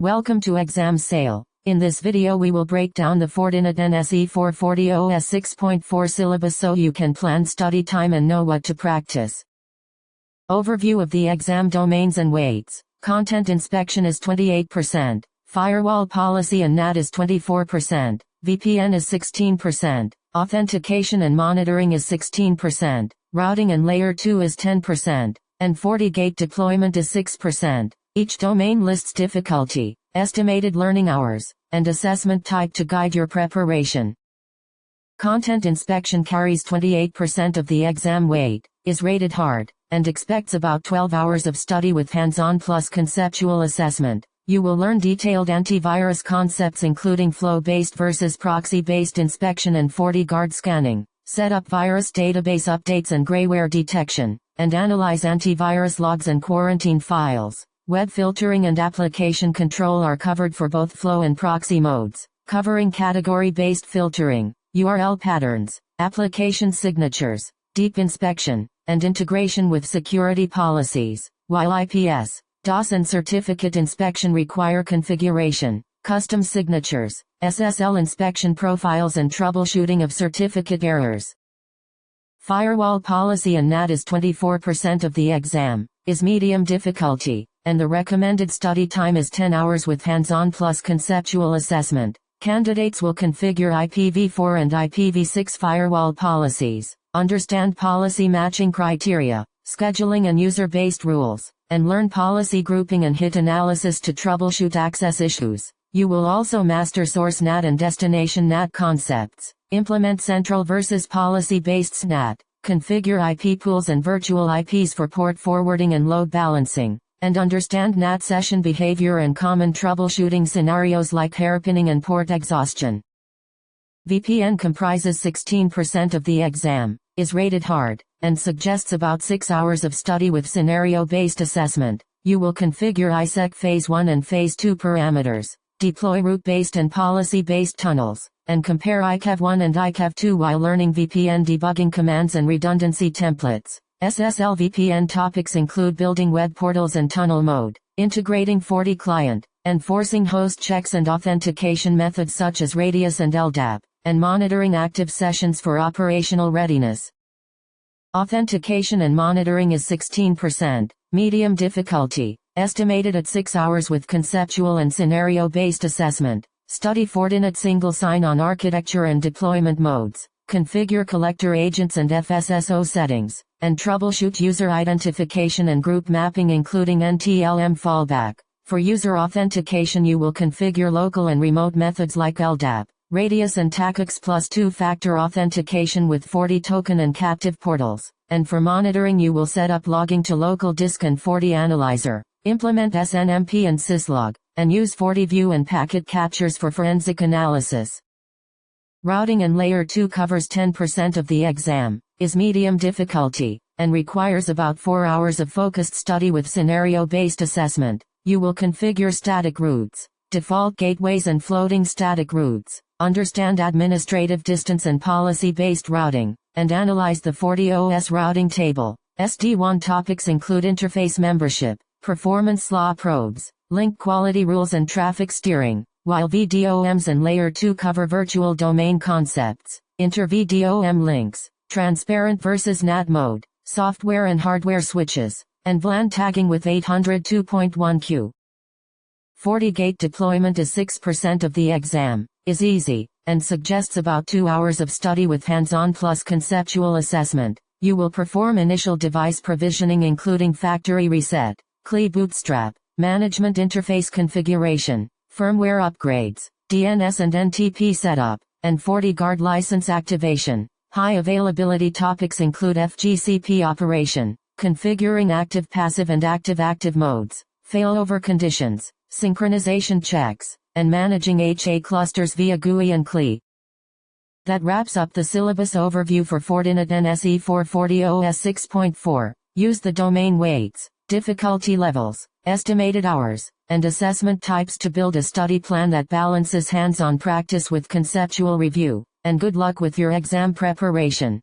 Welcome to Exam Sale. In this video we will break down the Fortinet NSE 440 OS 6.4 syllabus so you can plan study time and know what to practice. Overview of the exam domains and weights. Content inspection is 28%. Firewall policy and NAT is 24%. VPN is 16%. Authentication and monitoring is 16%. Routing and layer 2 is 10%. And FortiGate deployment is 6%. Each domain lists difficulty, estimated learning hours, and assessment type to guide your preparation. Content inspection carries 28% of the exam weight, is rated hard, and expects about 12 hours of study with hands-on plus conceptual assessment. You will learn detailed antivirus concepts including flow-based versus proxy-based inspection and FortiGuard scanning, set up virus database updates and grayware detection, and analyze antivirus logs and quarantine files. Web filtering and application control are covered for both flow and proxy modes, covering category-based filtering, URL patterns, application signatures, deep inspection, and integration with security policies, while IPS, DOS and certificate inspection require configuration, custom signatures, SSL inspection profiles and troubleshooting of certificate errors. Firewall policy and NAT is 24% of the exam, is medium difficulty, and the recommended study time is 10 hours with hands-on plus conceptual assessment. Candidates will configure IPv4 and IPv6 firewall policies, understand policy matching criteria, scheduling and user-based rules, and learn policy grouping and hit analysis to troubleshoot access issues. You will also master source NAT and destination NAT concepts, implement central versus policy-based SNAT, configure IP pools and virtual IPs for port forwarding and load balancing, and understand NAT session behavior and common troubleshooting scenarios like hairpinning and port exhaustion. VPN comprises 16% of the exam, is rated hard, and suggests about 6 hours of study with scenario-based assessment. You will configure IPsec Phase 1 and Phase 2 parameters, deploy route-based and policy-based tunnels, and compare ICAV1 and ICAV2 while learning VPN debugging commands and redundancy templates. SSL VPN topics include building web portals and tunnel mode, integrating FortiClient, enforcing host checks and authentication methods such as Radius and LDAP, and monitoring active sessions for operational readiness. Authentication and monitoring is 16%, medium difficulty, estimated at 6 hours with conceptual and scenario-based assessment. Study Fortinet single sign-on architecture and deployment modes, configure collector agents and FSSO settings, and troubleshoot user identification and group mapping including NTLM fallback. For user authentication you will configure local and remote methods like LDAP, Radius and TACAX plus two-factor authentication with FortiToken and captive portals. And for monitoring you will set up logging to local disk and FortiAnalyzer, implement SNMP and syslog, and use FortiView and packet captures for forensic analysis. Routing and layer 2 covers 10% of the exam, is medium difficulty, and requires about 4 hours of focused study with scenario-based assessment. You will configure static routes, default gateways and floating static routes, understand administrative distance and policy-based routing, and analyze the FortiOS routing table. SD1 topics include interface membership, performance law probes, link quality rules and traffic steering, while VDOMs and layer 2 cover virtual domain concepts, inter-VDOM links, transparent versus NAT mode, software and hardware switches, and VLAN tagging with 802.1q. FortiGate deployment is 6% of the exam, is easy, and suggests about 2 hours of study with hands-on plus conceptual assessment. You will perform initial device provisioning including factory reset, CLI bootstrap, management interface configuration, firmware upgrades, DNS and NTP setup, and FortiGuard license activation. High availability topics include FGCP operation, configuring active-passive and active-active modes, failover conditions, synchronization checks, and managing HA clusters via GUI and CLI. That wraps up the syllabus overview for Fortinet NSE 440 OS 6.4. Use the domain weights, difficulty levels, estimated hours, and assessment types to build a study plan that balances hands-on practice with conceptual review. And good luck with your exam preparation.